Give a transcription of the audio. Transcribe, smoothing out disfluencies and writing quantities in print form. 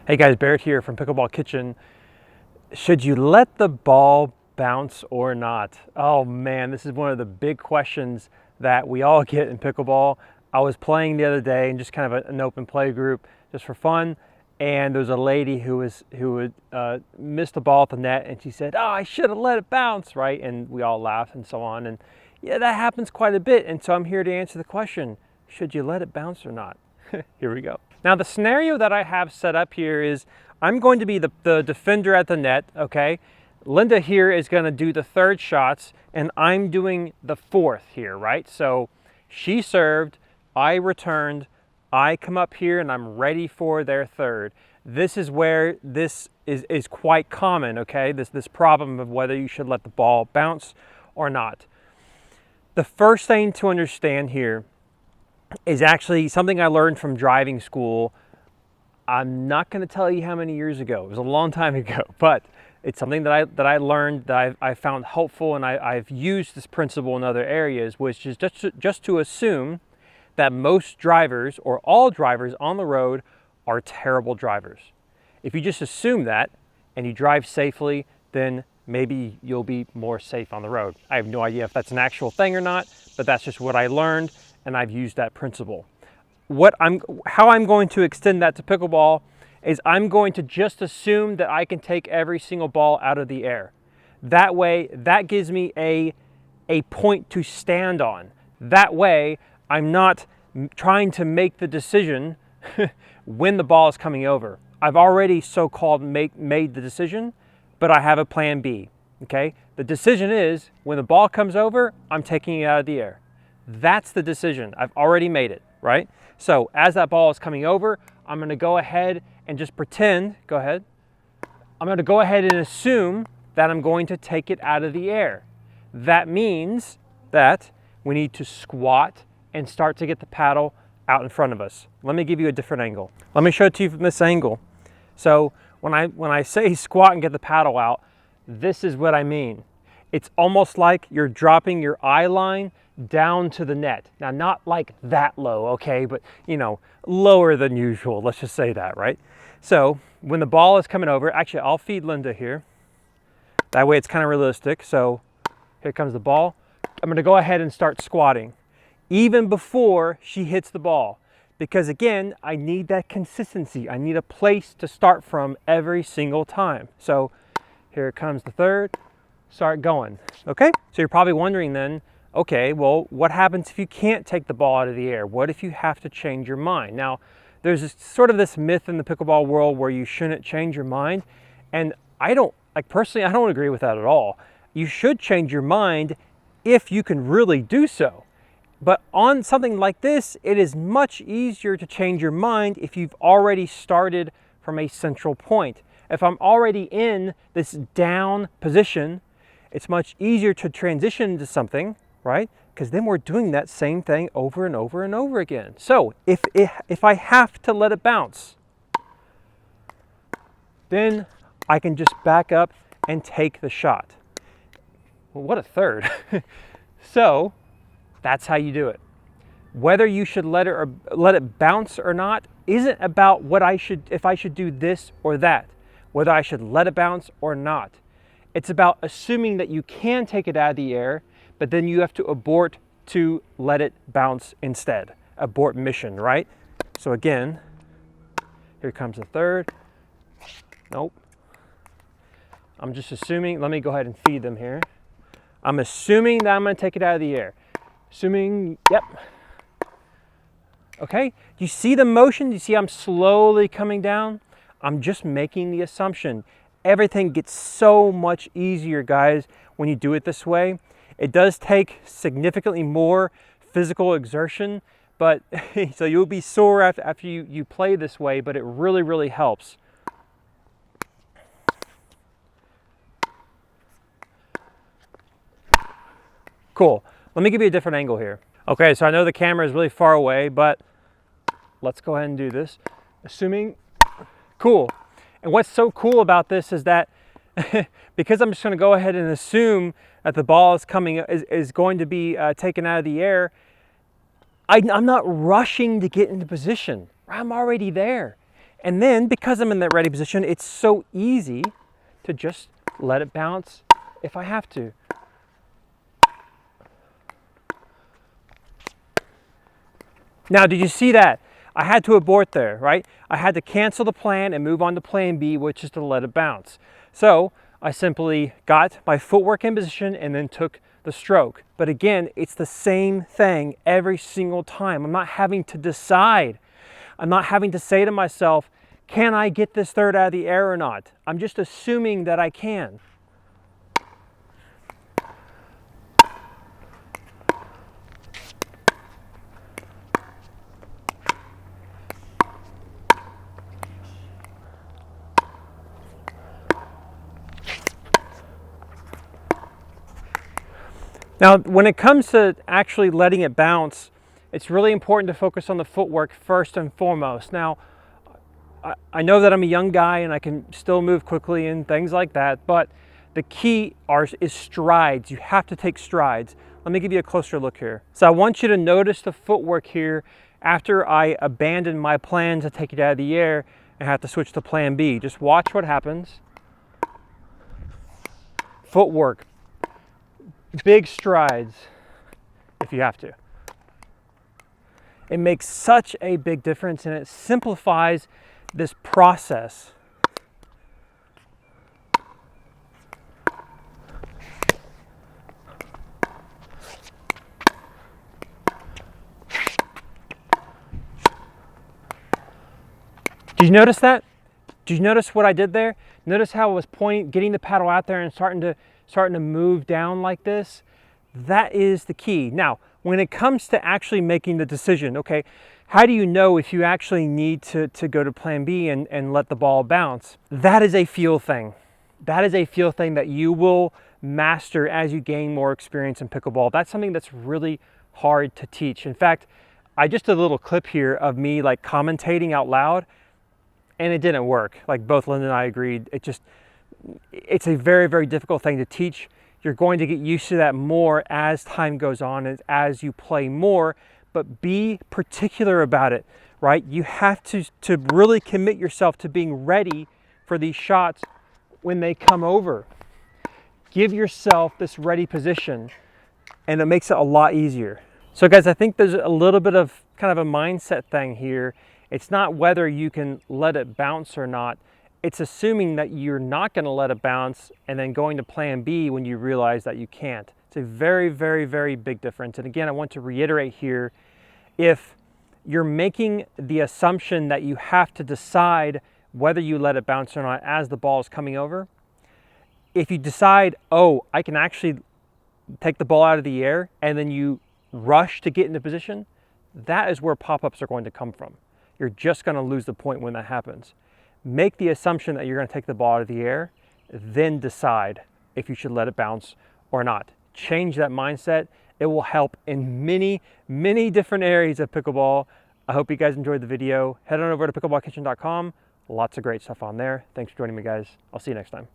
Hey guys, Barrett here from Pickleball Kitchen. Should you let the ball bounce or not? Oh man, this is one of the big questions that we all get in pickleball. I was playing the other day in just kind of an open play group just for fun, and there was a lady who had missed the ball at the net, and she said, "Oh, I should have let it bounce," right? And we all laughed and so on. And yeah, that happens quite a bit. And so I'm here to answer the question: should you let it bounce or not? Here we go. Now the scenario that I have set up here is I'm going to be the defender at the net, okay? Linda here is going to do the third shots and I'm doing the fourth here, right? So she served, I returned, I come up here and I'm ready for their third. This is where this is quite common, okay? This problem of whether you should let the ball bounce or not. The first thing to understand here is actually something I learned from driving school. I'm not going to tell you how many years ago. It was a long time ago, but it's something that I learned that I found helpful, and I've used this principle in other areas, which is just to assume that most drivers or all drivers on the road are terrible drivers. If you just assume that and you drive safely, then maybe you'll be more safe on the road. I have no idea if that's an actual thing or not, but that's just what I learned, and I've used that principle. How I'm going to extend that to pickleball is I'm going to just assume that I can take every single ball out of the air. That way, that gives me a point to stand on. That way, I'm not trying to make the decision when the ball is coming over. I've already so-called made the decision, but I have a plan B, okay? The decision is when the ball comes over, I'm taking it out of the air. That's the decision. I've already made it, right? So as that ball is coming over, I'm going to go ahead and just pretend, go ahead. I'm going to go ahead and assume that I'm going to take it out of the air. That means that we need to squat and start to get the paddle out in front of us. Let me give you a different angle. Let me show it to you from this angle. So when I say squat and get the paddle out, this is what I mean. It's almost like you're dropping your eye line down to the net. Now, not like that low, okay, but you know, lower than usual. Let's just say that, right? So when the ball is coming over, actually, I'll feed Linda here. That way it's kind of realistic. So here comes the ball. I'm going to go ahead and start squatting even before she hits the ball, because again, I need that consistency. I need a place to start from every single time. So here comes the third. Start going, okay? So you're probably wondering then, okay, well, what happens if you can't take the ball out of the air? What if you have to change your mind? Now, there's sort of this myth in the pickleball world where you shouldn't change your mind, and personally, I don't agree with that at all. You should change your mind if you can really do so. But on something like this, it is much easier to change your mind if you've already started from a central point. If I'm already in this down position, it's much easier to transition into something, right? Because then we're doing that same thing over and over and over again. So if I have to let it bounce, then I can just back up and take the shot. Well, what a third. So that's how you do it. Whether you should let it bounce or not isn't about if I should do this or that, whether I should let it bounce or not. It's about assuming that you can take it out of the air, but then you have to abort to let it bounce instead. Abort mission, right? So again, here comes the third. Nope. I'm just assuming, let me go ahead and feed them here. I'm assuming that I'm going to take it out of the air. Assuming, yep. Okay, you see the motion? You see I'm slowly coming down? I'm just making the assumption. Everything gets so much easier, guys, when you do it this way. It does take significantly more physical exertion, but so you'll be sore after you play this way, but it really, really helps. Cool. Let me give you a different angle here. Okay, so I know the camera is really far away, but let's go ahead and do this. Assuming, cool. And what's so cool about this is that because I'm just going to go ahead and assume that the ball is going to be taken out of the air, I'm not rushing to get into position. I'm already there. And then because I'm in that ready position, it's so easy to just let it bounce if I have to. Now, did you see that? I had to abort there, right? I had to cancel the plan and move on to plan B, which is to let it bounce. So I simply got my footwork in position and then took the stroke. But again, it's the same thing every single time. I'm not having to decide. I'm not having to say to myself, can I get this third out of the air or not? I'm just assuming that I can. Now, when it comes to actually letting it bounce, it's really important to focus on the footwork first and foremost. Now, I know that I'm a young guy and I can still move quickly and things like that, but the key is strides. You have to take strides. Let me give you a closer look here. So I want you to notice the footwork here after I abandon my plan to take it out of the air and have to switch to plan B. Just watch what happens. Footwork. Big strides if you have to. It makes such a big difference and it simplifies this process. Did you notice that? Did you notice what I did there? Notice how I was pointing, getting the paddle out there and starting to move down like this? That is the key. Now, when it comes to actually making the decision, okay, how do you know if you actually need to go to plan B and let the ball bounce? That is a feel thing. That is a feel thing that you will master as you gain more experience in pickleball. That's something that's really hard to teach. In fact, I just did a little clip here of me like commentating out loud, and it didn't work. Like both Linda and I agreed, it's a very, very difficult thing to teach. You're going to get used to that more as time goes on and as you play more, but be particular about it, right? You have to really commit yourself to being ready for these shots when they come over. Give yourself this ready position and it makes it a lot easier. So guys, I think there's a little bit of kind of a mindset thing here. It's not whether you can let it bounce or not. It's assuming that you're not going to let it bounce and then going to plan B when you realize that you can't. It's a very, very, very big difference. And again, I want to reiterate here, if you're making the assumption that you have to decide whether you let it bounce or not as the ball is coming over, if you decide, oh, I can actually take the ball out of the air and then you rush to get into position, that is where pop-ups are going to come from. You're just going to lose the point when that happens. Make the assumption that you're going to take the ball out of the air, then decide if you should let it bounce or not. Change that mindset. It will help in many, many different areas of pickleball. I hope you guys enjoyed the video. Head on over to pickleballkitchen.com. Lots of great stuff on there. Thanks for joining me, guys. I'll see you next time.